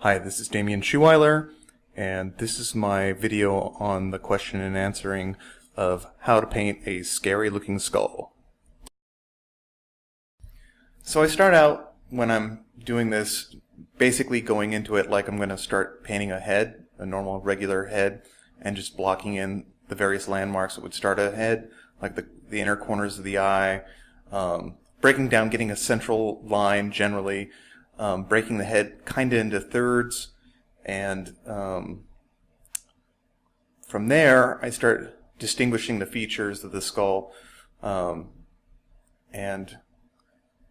Hi, this is Damian Schuweiler, and this is my video on the question and answering of how to paint a scary looking skull. So I start out when I'm doing this basically going into it like I'm going to start painting a head, a normal regular head, and just blocking in the various landmarks that would start a head, like the inner corners of the eye, breaking down, getting a central line generally, breaking the head kind of into thirds, and from there I start distinguishing the features of the skull, and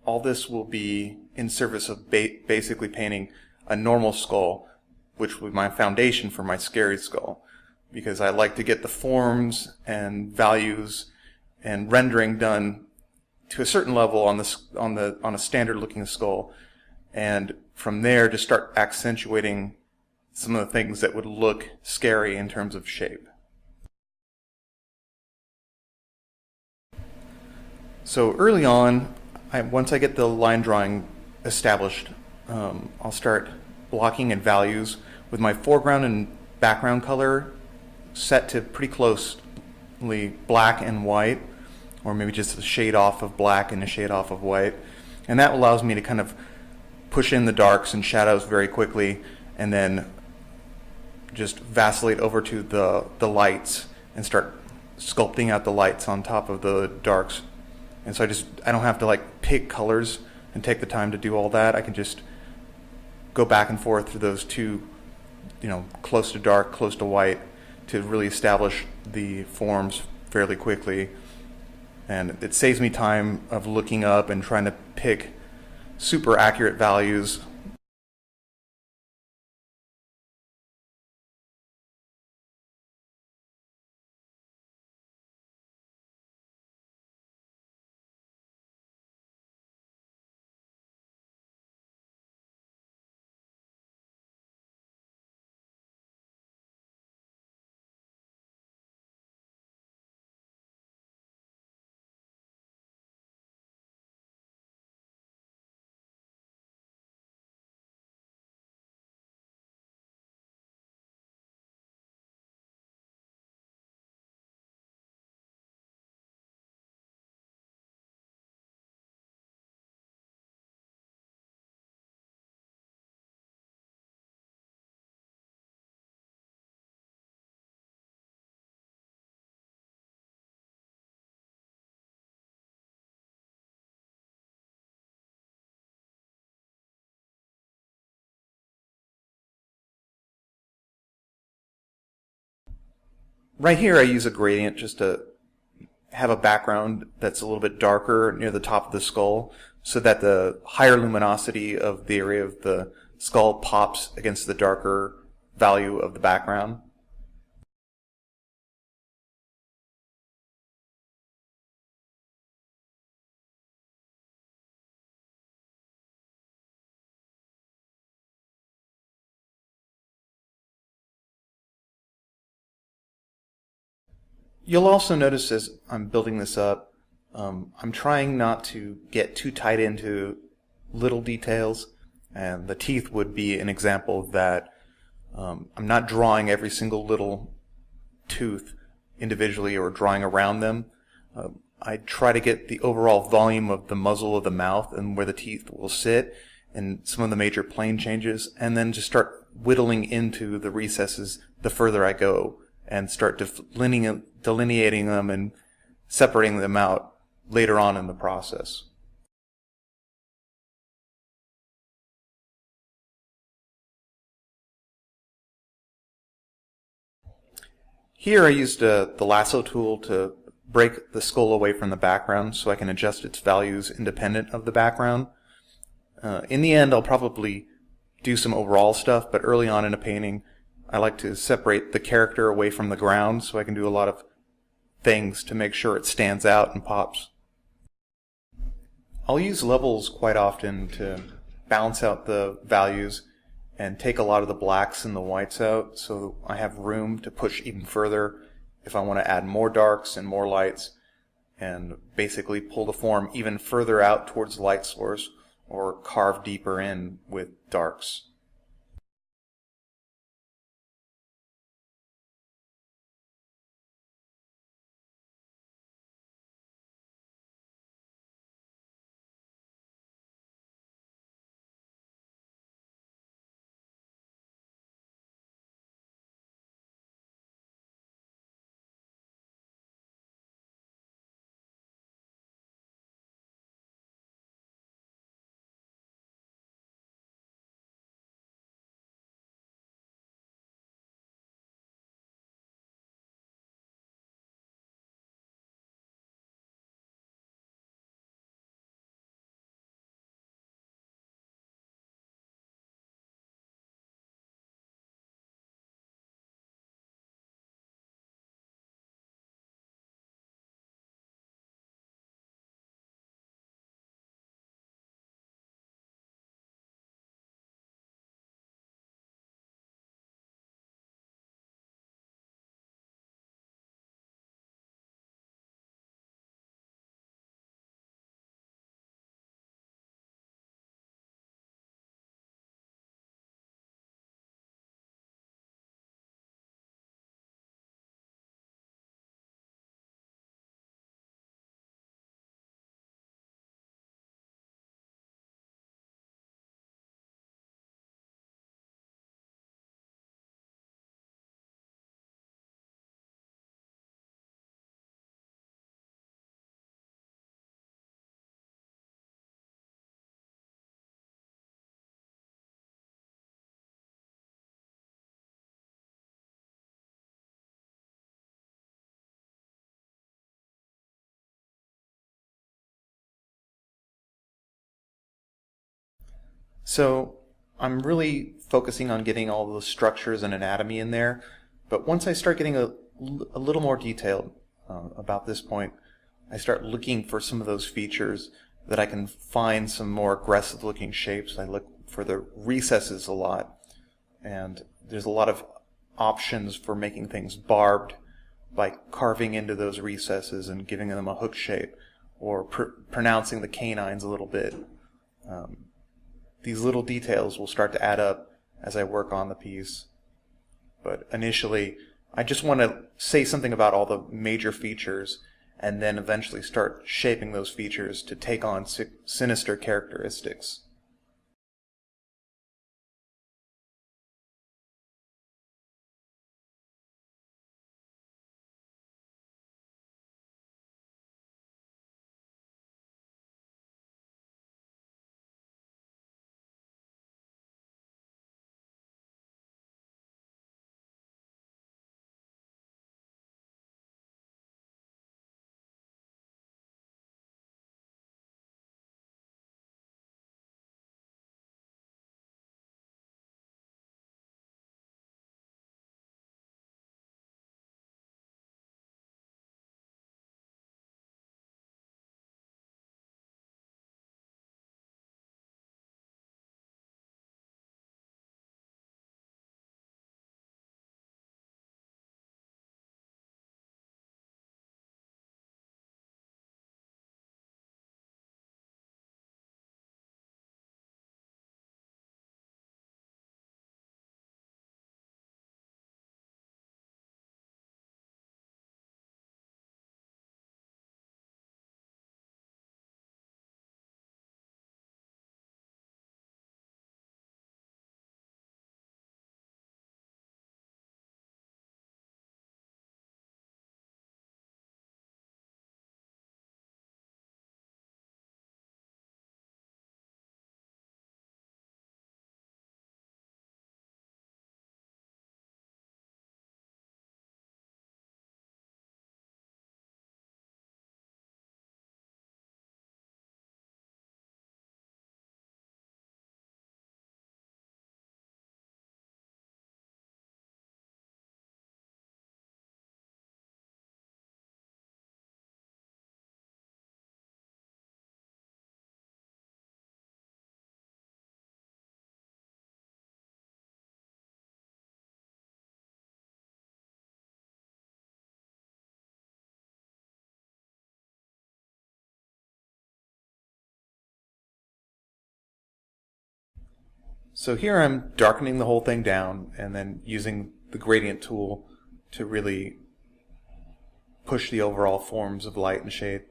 all this will be in service of basically painting a normal skull, which will be my foundation for my scary skull, because I like to get the forms and values and rendering done to a certain level on a standard looking skull, and from there just start accentuating some of the things that would look scary in terms of shape. So early on, once I get the line drawing established, I'll start blocking in values with my foreground and background color set to pretty closely black and white, or maybe just a shade off of black and a shade off of white. And that allows me to kind of push in the darks and shadows very quickly, and then just vacillate over to the lights and start sculpting out the lights on top of the darks. And so I don't have to like pick colors and take the time to do all that. I can just go back and forth through those two, close to dark, close to white, to really establish the forms fairly quickly. And it saves me time of looking up and trying to pick super accurate values. Right here I use a gradient just to have a background that's a little bit darker near the top of the skull, so that the higher luminosity of the area of the skull pops against the darker value of the background. You'll also notice as I'm building this up, I'm trying not to get too tight into little details, and the teeth would be an example of that. I'm not drawing every single little tooth individually or drawing around them. I try to get the overall volume of the muzzle of the mouth and where the teeth will sit and some of the major plane changes, and then just start whittling into the recesses the further I go, and start delineating them and separating them out later on in the process. Here I used the lasso tool to break the skull away from the background so I can adjust its values independent of the background. In the end, I'll probably do some overall stuff, but early on in a painting I like to separate the character away from the ground so I can do a lot of things to make sure it stands out and pops. I'll use levels quite often to balance out the values and take a lot of the blacks and the whites out, so I have room to push even further if I want to add more darks and more lights, and basically pull the form even further out towards the light source or carve deeper in with darks. So I'm really focusing on getting all the structures and anatomy in there, but once I start getting a little more detailed about this point, I start looking for some of those features that I can find some more aggressive looking shapes. I look for the recesses a lot, and there's a lot of options for making things barbed by carving into those recesses and giving them a hook shape, or pronouncing the canines a little bit. These little details will start to add up as I work on the piece. But initially, I just want to say something about all the major features and then eventually start shaping those features to take on sinister characteristics. So here I'm darkening the whole thing down and then using the gradient tool to really push the overall forms of light and shade.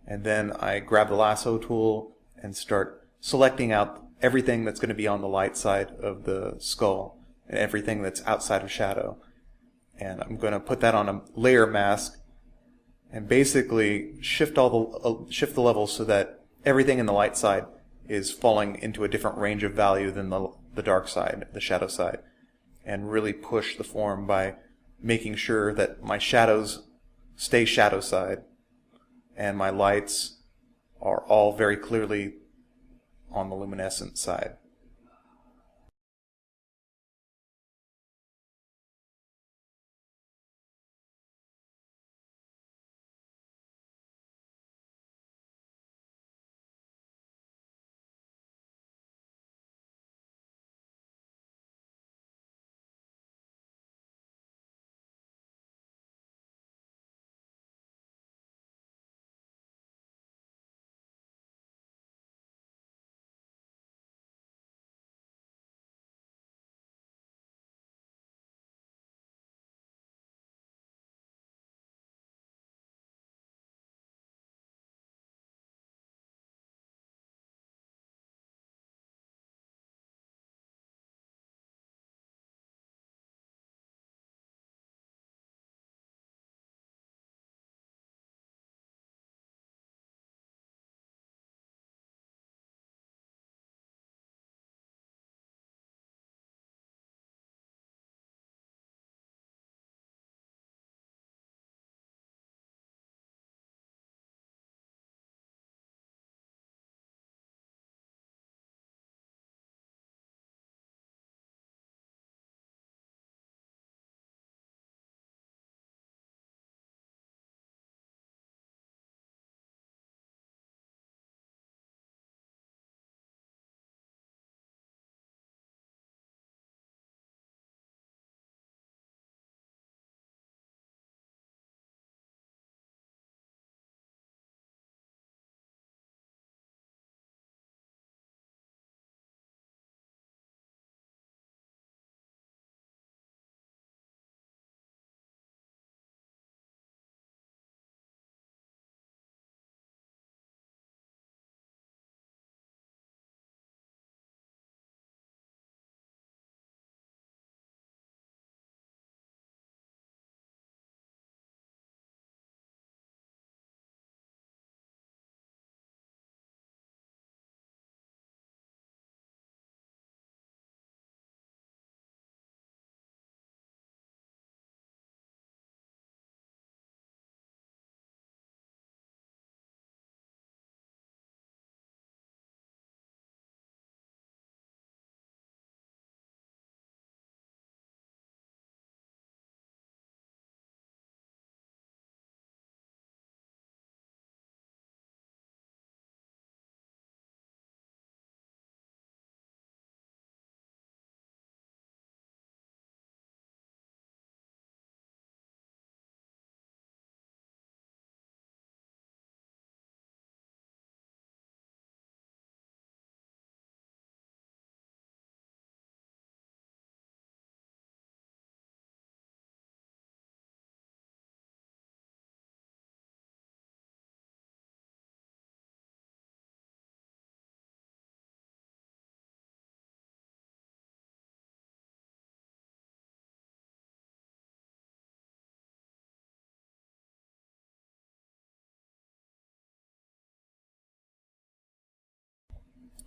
And then I grab the lasso tool and start selecting out everything that's going to be on the light side of the skull and everything that's outside of shadow. And I'm going to put that on a layer mask and basically shift the levels so that everything in the light side is falling into a different range of value than the dark side, the shadow side, and really push the form by making sure that my shadows stay shadow side and my lights are all very clearly on the luminescent side.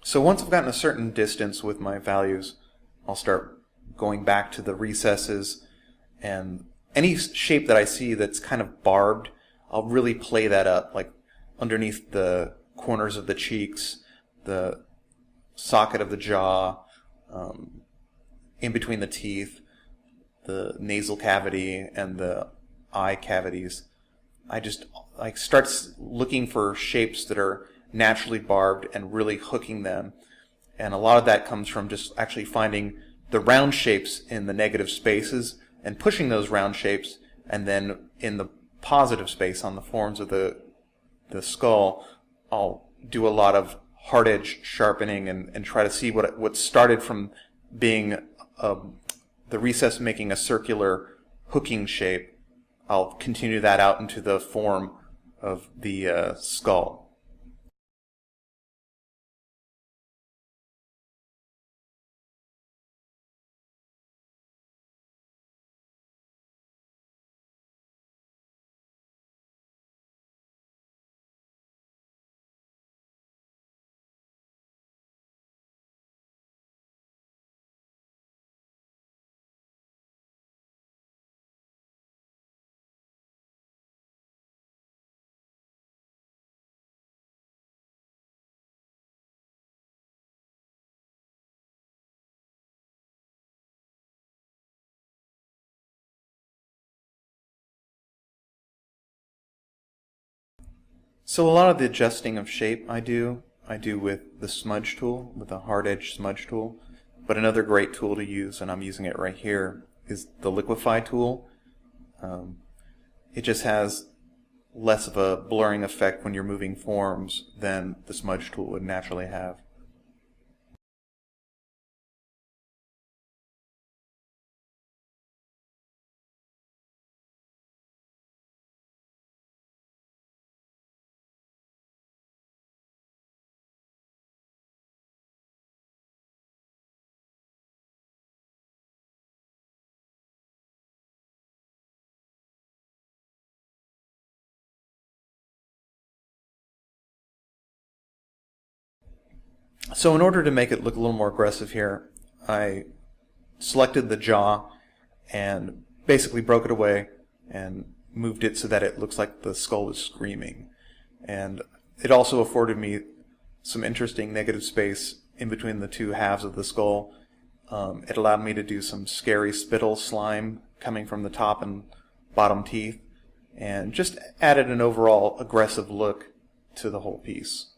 So once I've gotten a certain distance with my values, I'll start going back to the recesses, and any shape that I see that's kind of barbed, I'll really play that up, like underneath the corners of the cheeks, the socket of the jaw, in between the teeth, the nasal cavity, and the eye cavities. I just like start looking for shapes that are naturally barbed and really hooking them. And a lot of that comes from just actually finding the round shapes in the negative spaces and pushing those round shapes, and then in the positive space on the forms of the skull, I'll do a lot of hard edge sharpening and try to see what started from being the recess making a circular hooking shape. I'll continue that out into the form of the skull. So a lot of the adjusting of shape I do with the smudge tool, with the hard edge smudge tool. But another great tool to use, and I'm using it right here, is the liquify tool. It just has less of a blurring effect when you're moving forms than the smudge tool would naturally have. So in order to make it look a little more aggressive here, I selected the jaw and basically broke it away and moved it so that it looks like the skull is screaming. And it also afforded me some interesting negative space in between the two halves of the skull. It allowed me to do some scary spittle slime coming from the top and bottom teeth, and just added an overall aggressive look to the whole piece.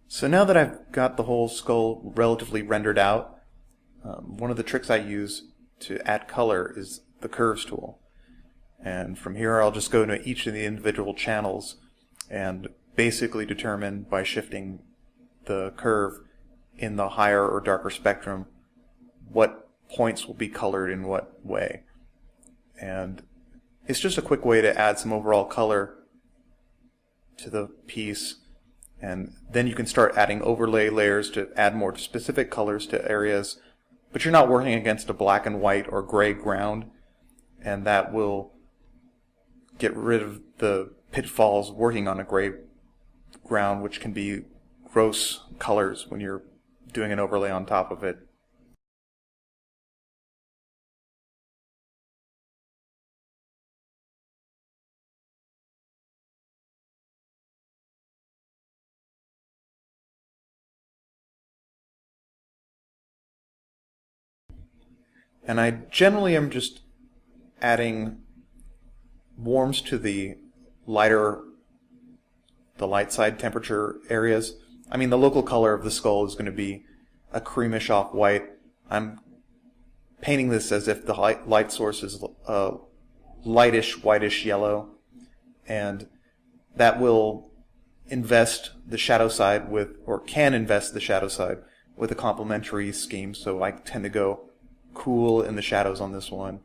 So now that I've got the whole skull relatively rendered out, one of the tricks I use to add color is the curves tool. And from here I'll just go into each of the individual channels and basically determine by shifting the curve in the higher or darker spectrum what points will be colored in what way. And it's just a quick way to add some overall color to the piece, and then you can start adding overlay layers to add more specific colors to areas, but you're not working against a black and white or gray ground, and that will get rid of the pitfalls working on a gray ground, which can be gross colors when you're doing an overlay on top of it. And I generally am just adding warms to the lighter, the light side temperature areas. I mean, the local color of the skull is going to be a creamish off-white. I'm painting this as if the light source is a lightish, whitish yellow, and that will invest the shadow side with, or can invest the shadow side with a complementary scheme. So I tend to go cool in the shadows on this one.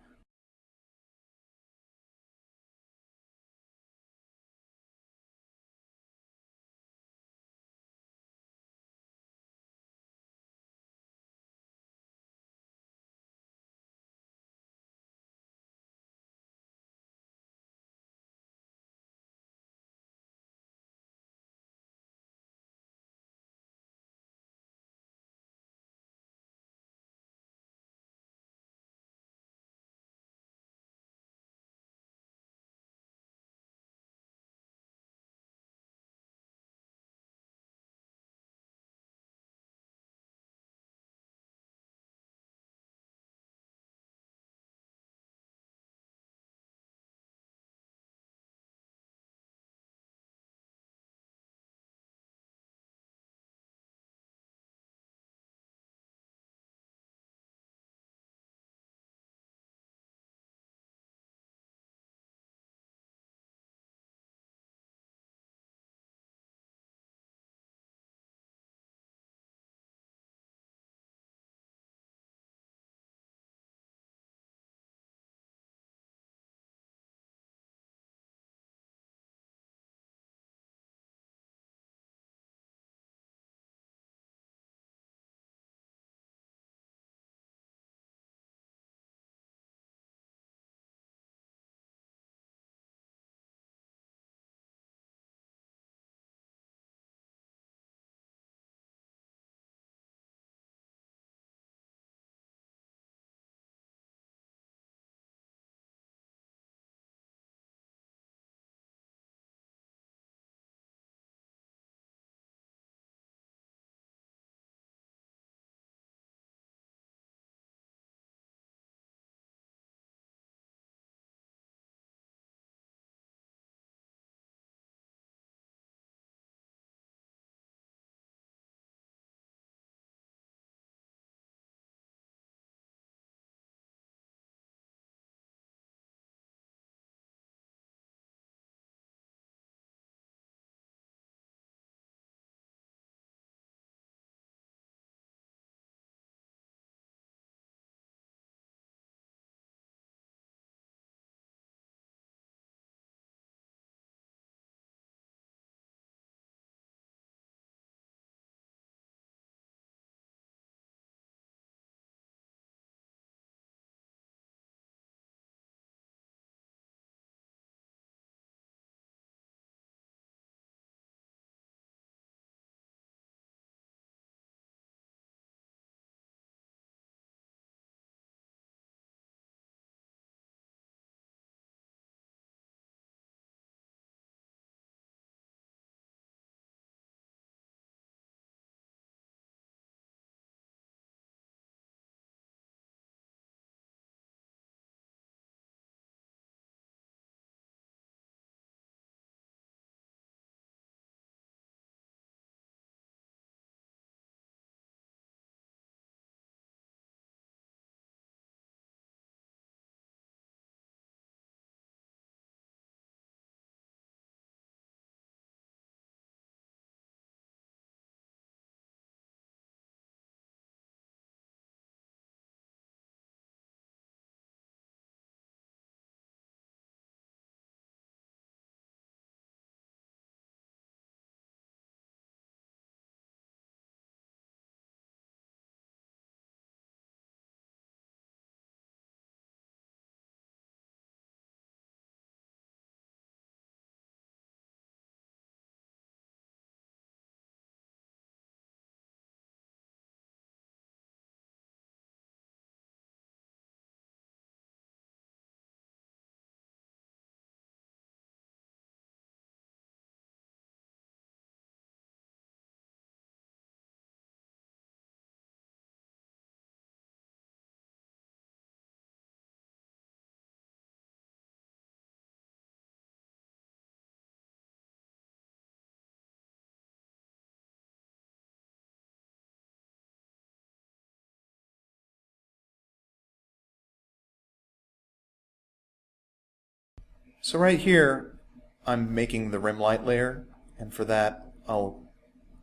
So right here, I'm making the rim light layer, and for that, I'll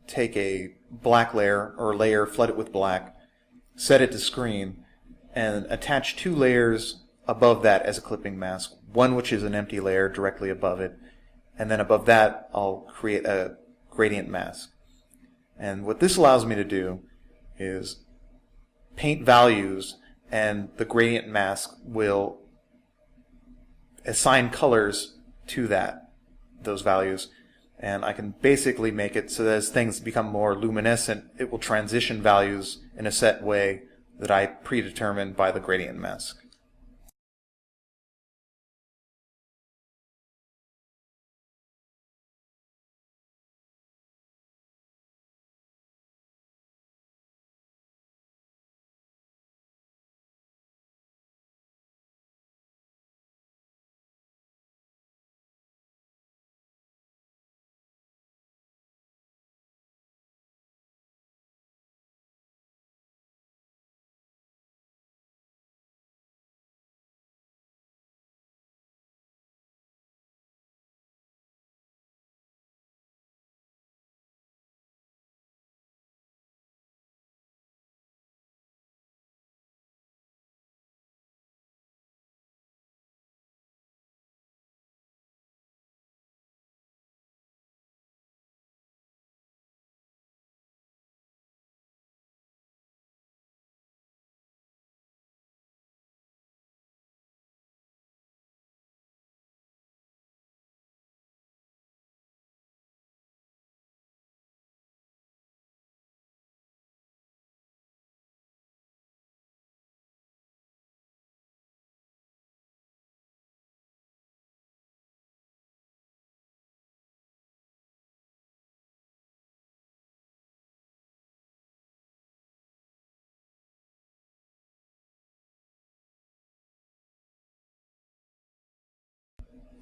take a black layer, or layer, flood it with black, set it to screen, and attach two layers above that as a clipping mask. One which is an empty layer directly above it, and then above that, I'll create a gradient mask. And what this allows me to do is paint values, and the gradient mask will assign colors to those values. And I can basically make it so that as things become more luminescent, it will transition values in a set way that I predetermine by the gradient mask.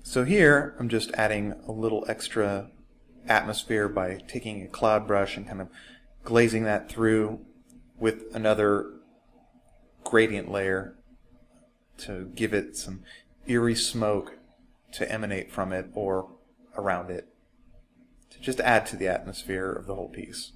So here, I'm just adding a little extra atmosphere by taking a cloud brush and kind of glazing that through with another gradient layer to give it some eerie smoke to emanate from it or around it, to just add to the atmosphere of the whole piece.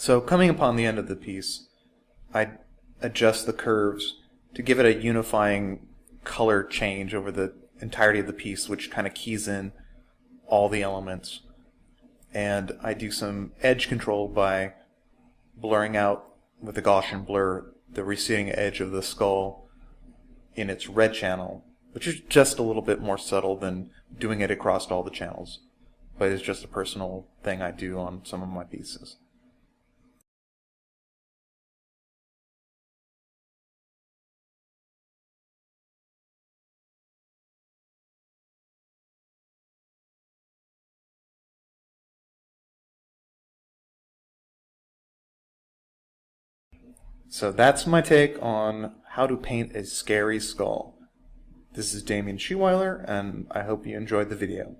So coming upon the end of the piece, I adjust the curves to give it a unifying color change over the entirety of the piece, which kind of keys in all the elements. And I do some edge control by blurring out with a Gaussian blur the receding edge of the skull in its red channel, which is just a little bit more subtle than doing it across all the channels. But it's just a personal thing I do on some of my pieces. So that's my take on how to paint a scary skull. This is Damien Scheweiler, and I hope you enjoyed the video.